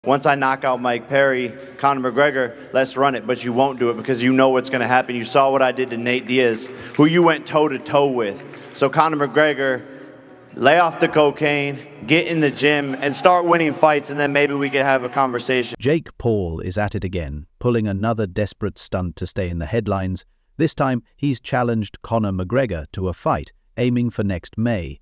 once I knock out Mike Perry, Conor McGregor, let's run it. But you won't do it because you know what's going to happen. You saw what I did to Nate Diaz, who you went toe-to-toe with. So Conor McGregor, lay off the cocaine, get in the gym, and start winning fights, and then maybe we could have a conversation. Jake Paul is at it again, pulling another desperate stunt to stay in the headlines. This time, he's challenged Conor McGregor to a fight, aiming for next May.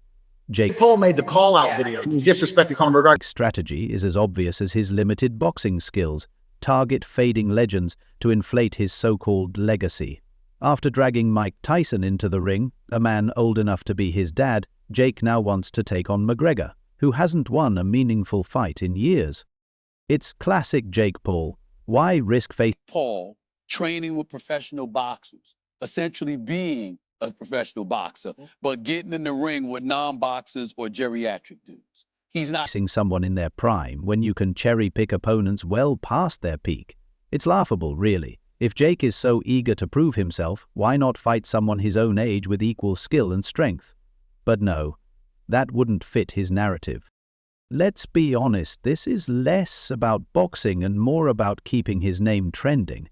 Jake Paul made the call-out video. He disrespected Conor McGregor's strategy is as obvious as his limited boxing skills. Target fading legends to inflate his so-called legacy. After dragging Mike Tyson into the ring, a man old enough to be his dad, Jake now wants to take on McGregor, who hasn't won a meaningful fight in years. It's classic Jake Paul. Why risk facing Paul training with professional boxers, essentially being a professional boxer, but getting in the ring with non-boxers or geriatric dudes? He's not facing someone in their prime when you can cherry-pick opponents well past their peak. It's laughable, really. If Jake is so eager to prove himself, why not fight someone his own age with equal skill and strength? But no, that wouldn't fit his narrative. Let's be honest, this is less about boxing and more about keeping his name trending.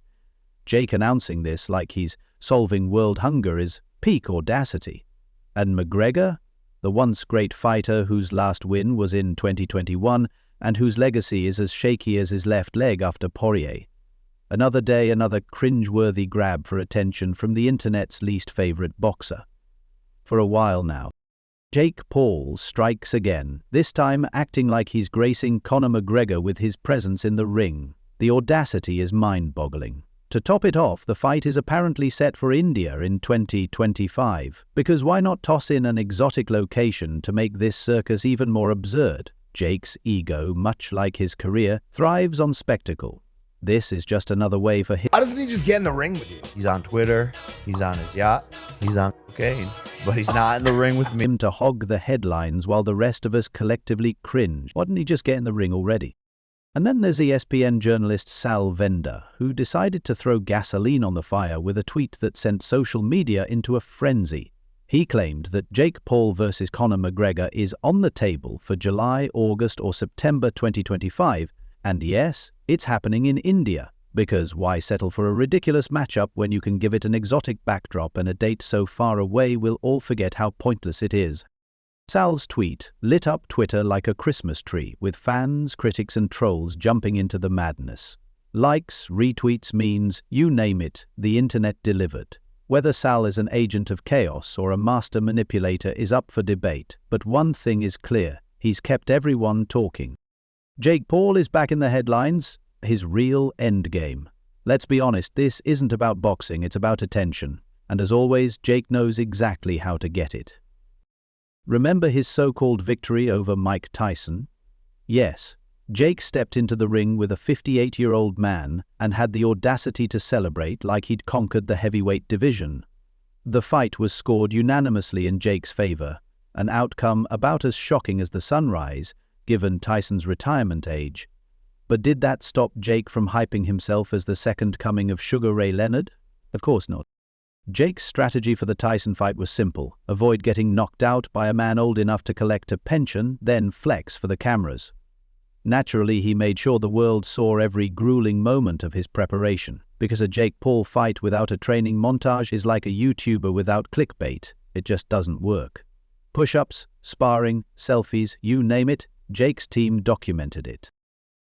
Jake announcing this like he's solving world hunger is peak audacity. And McGregor, the once great fighter whose last win was in 2021 and whose legacy is as shaky as his left leg after Poirier. Another day, another cringe-worthy grab for attention from the internet's least favorite boxer. For a while now, Jake Paul strikes again, this time acting like he's gracing Conor McGregor with his presence in the ring. The audacity is mind-boggling. To top it off, the fight is apparently set for India in 2025, because why not toss in an exotic location to make this circus even more absurd? Jake's ego, much like his career, thrives on spectacle. This is just another way for him. Why doesn't he just get in the ring with you? He's on Twitter, he's on his yacht, he's on cocaine, but he's not in the ring with me. To hog the headlines while the rest of us collectively cringe. Why didn't he just get in the ring already? And then there's ESPN journalist Sal Vender, who decided to throw gasoline on the fire with a tweet that sent social media into a frenzy. He claimed that Jake Paul versus Conor McGregor is on the table for July, August, or September 2025, and yes, it's happening in India, because why settle for a ridiculous matchup when you can give it an exotic backdrop and a date so far away we'll all forget how pointless it is? Sal's tweet lit up Twitter like a Christmas tree, with fans, critics and trolls jumping into the madness. Likes, retweets, memes, you name it, the internet delivered. Whether Sal is an agent of chaos or a master manipulator is up for debate, but one thing is clear, he's kept everyone talking. Jake Paul is back in the headlines, his real endgame. Let's be honest, this isn't about boxing, it's about attention. And as always, Jake knows exactly how to get it. Remember his so-called victory over Mike Tyson? Yes, Jake stepped into the ring with a 58-year-old man and had the audacity to celebrate like he'd conquered the heavyweight division. The fight was scored unanimously in Jake's favor, an outcome about as shocking as the sunrise, given Tyson's retirement age. But did that stop Jake from hyping himself as the second coming of Sugar Ray Leonard? Of course not. Jake's strategy for the Tyson fight was simple: avoid getting knocked out by a man old enough to collect a pension, then flex for the cameras. Naturally, he made sure the world saw every grueling moment of his preparation, because a Jake Paul fight without a training montage is like a YouTuber without clickbait. It just doesn't work. Push-ups, sparring, selfies, you name it, Jake's team documented it.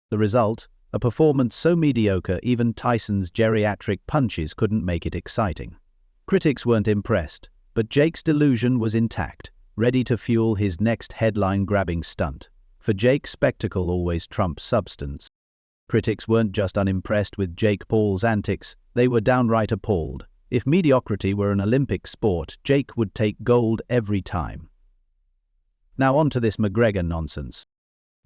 The result? A performance so mediocre even Tyson's geriatric punches couldn't make it exciting. Critics weren't impressed, but Jake's delusion was intact, ready to fuel his next headline-grabbing stunt. For Jake, spectacle always trumps substance. Critics weren't just unimpressed with Jake Paul's antics, they were downright appalled. If mediocrity were an Olympic sport, Jake would take gold every time. Now on to this McGregor nonsense.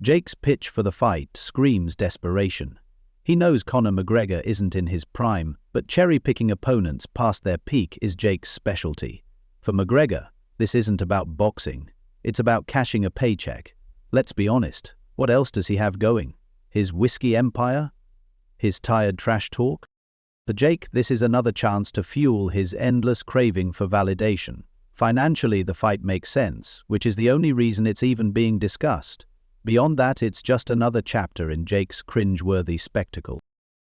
Jake's pitch for the fight screams desperation. He knows Conor McGregor isn't in his prime, but cherry-picking opponents past their peak is Jake's specialty. For McGregor, this isn't about boxing. It's about cashing a paycheck. Let's be honest, what else does he have going? His whiskey empire? His tired trash talk? For Jake, this is another chance to fuel his endless craving for validation. Financially, the fight makes sense, which is the only reason it's even being discussed. Beyond that, it's just another chapter in Jake's cringe-worthy spectacle.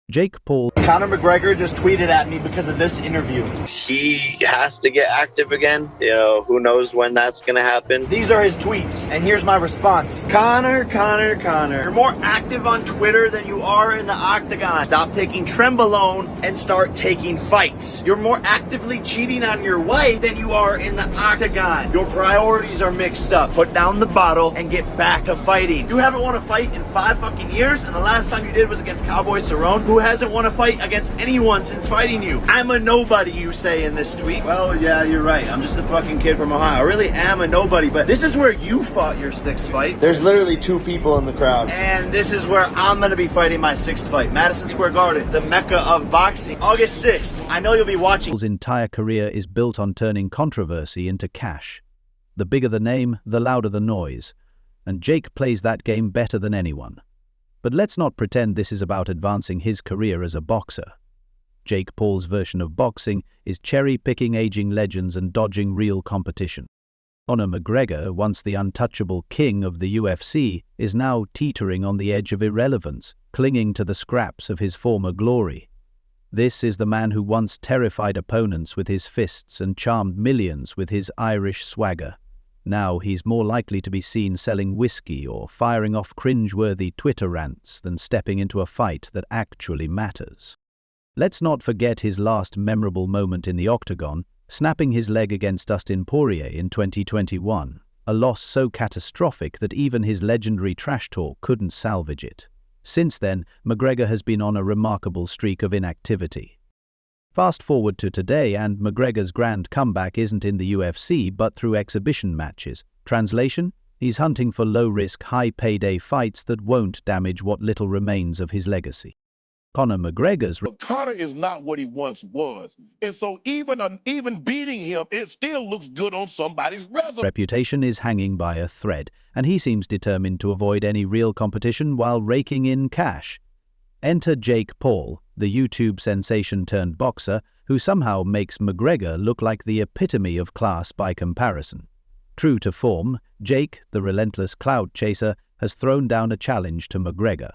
Jake Paul. Conor McGregor just tweeted at me because of this interview. He has to get active again. You know, who knows when that's going to happen. These are his tweets, and here's my response. Conor, you're more active on Twitter than you are in the octagon. Stop taking Trenbolone and start taking fights. You're more actively cheating on your wife than you are in the octagon. Your priorities are mixed up. Put down the bottle and get back to fighting. You haven't won a fight in 5 fucking years, and the last time you did was against Cowboy Cerrone, who hasn't won a fight against anyone since fighting you. I'm a nobody, you say in this tweet. Well, yeah, you're right. I'm just a fucking kid from Ohio. I really am a nobody, but this is where you fought your 6th fight. There's literally 2 people in the crowd. And this is where I'm going to be fighting my 6th fight. Madison Square Garden, the mecca of boxing. August 6th. I know you'll be watching. His entire career is built on turning controversy into cash. The bigger the name, the louder the noise. And Jake plays that game better than anyone. But let's not pretend this is about advancing his career as a boxer. Jake Paul's version of boxing is cherry-picking aging legends and dodging real competition. Conor McGregor, once the untouchable king of the UFC, is now teetering on the edge of irrelevance, clinging to the scraps of his former glory. This is the man who once terrified opponents with his fists and charmed millions with his Irish swagger. Now he's more likely to be seen selling whiskey or firing off cringe-worthy Twitter rants than stepping into a fight that actually matters. Let's not forget his last memorable moment in the octagon, snapping his leg against Dustin Poirier in 2021, a loss so catastrophic that even his legendary trash talk couldn't salvage it. Since then, McGregor has been on a remarkable streak of inactivity. Fast forward to today, and McGregor's grand comeback isn't in the UFC but through exhibition matches. Translation? He's hunting for low-risk, high-payday fights that won't damage what little remains of his legacy. Conor McGregor's Conor is not what he once was. And so even beating him, it still looks good on somebody's resume. reputation is hanging by a thread, and he seems determined to avoid any real competition while raking in cash. Enter Jake Paul, the YouTube sensation-turned-boxer, who somehow makes McGregor look like the epitome of class by comparison. True to form, Jake, the relentless clout chaser, has thrown down a challenge to McGregor.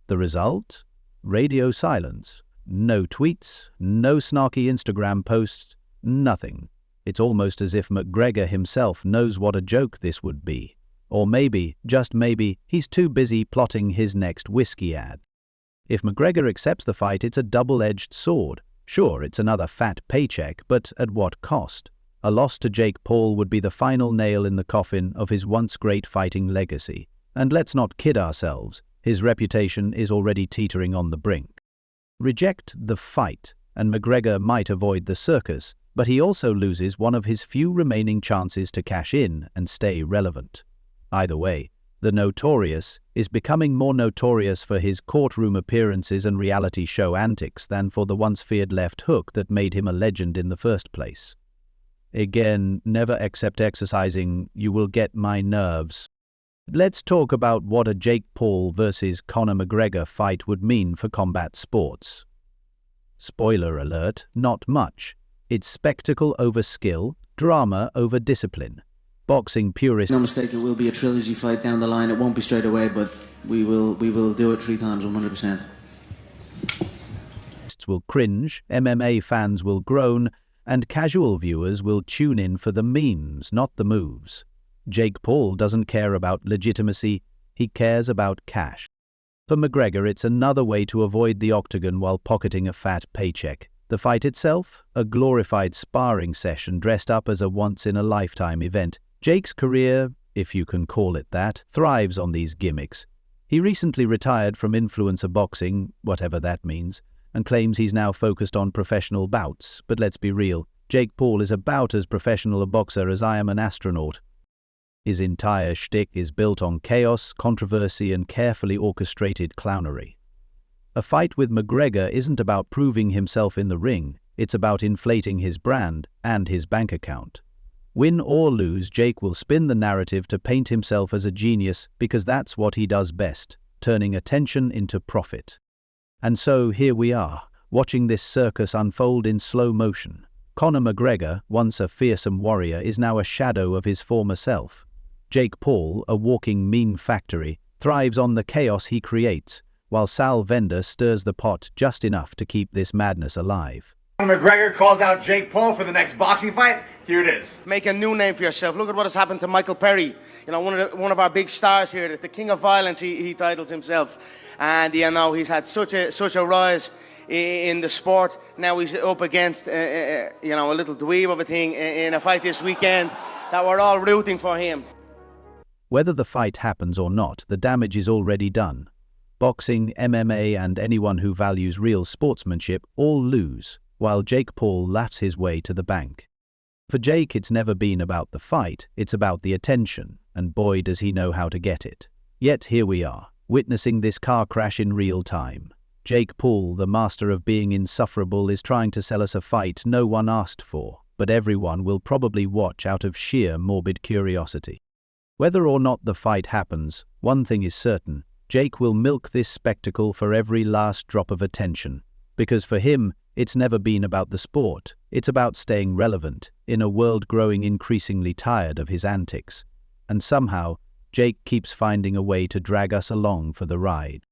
The result? Radio silence. No tweets, no snarky Instagram posts, nothing. It's almost as if McGregor himself knows what a joke this would be. Or maybe, just maybe, he's too busy plotting his next whiskey ad. If McGregor accepts the fight, it's a double-edged sword. Sure, it's another fat paycheck, but at what cost? A loss to Jake Paul would be the final nail in the coffin of his once great fighting legacy. And let's not kid ourselves, his reputation is already teetering on the brink. Reject the fight, and McGregor might avoid the circus, but he also loses one of his few remaining chances to cash in and stay relevant. Either way, the Notorious is becoming more notorious for his courtroom appearances and reality show antics than for the once feared left hook that made him a legend in the first place. Again, never accept exercising, you will get my nerves. Let's talk about what a Jake Paul versus Conor McGregor fight would mean for combat sports. Spoiler alert, not much. It's spectacle over skill, drama over discipline. Boxing purists, no mistake, it will be a trilogy fight down the line. It won't be straight away, but we will do it 3 times, 100%. will cringe, MMA fans will groan, and casual viewers will tune in for the memes, not the moves. Jake Paul doesn't care about legitimacy, he cares about cash. For McGregor, it's another way to avoid the octagon while pocketing a fat paycheck. The fight itself? A glorified sparring session dressed up as a once-in-a-lifetime event. Jake's career, if you can call it that, thrives on these gimmicks. He recently retired from influencer boxing, whatever that means, and claims he's now focused on professional bouts. But let's be real, Jake Paul is about as professional a boxer as I am an astronaut. His entire shtick is built on chaos, controversy, and carefully orchestrated clownery. A fight with McGregor isn't about proving himself in the ring, it's about inflating his brand and his bank account. Win or lose, Jake will spin the narrative to paint himself as a genius because that's what he does best, turning attention into profit. And so here we are, watching this circus unfold in slow motion. Conor McGregor, once a fearsome warrior, is now a shadow of his former self. Jake Paul, a walking meme factory, thrives on the chaos he creates, while Sal Vender stirs the pot just enough to keep this madness alive. Conor McGregor calls out Jake Paul for the next boxing fight. Here it is. Make a new name for yourself. Look at what has happened to Michael Perry. You know, one of our big stars here, the king of violence. He titles himself, and you know he's had such a rise in the sport. Now he's up against a little dweeb of a thing in a fight this weekend that we're all rooting for him. Whether the fight happens or not, the damage is already done. Boxing, MMA, and anyone who values real sportsmanship all lose, while Jake Paul laughs his way to the bank. For Jake, it's never been about the fight, it's about the attention, and boy does he know how to get it. Yet here we are, witnessing this car crash in real time. Jake Paul, the master of being insufferable, is trying to sell us a fight no one asked for, but everyone will probably watch out of sheer morbid curiosity. Whether or not the fight happens, one thing is certain, Jake will milk this spectacle for every last drop of attention, because for him, it's never been about the sport, it's about staying relevant in a world growing increasingly tired of his antics. And somehow, Jake keeps finding a way to drag us along for the ride.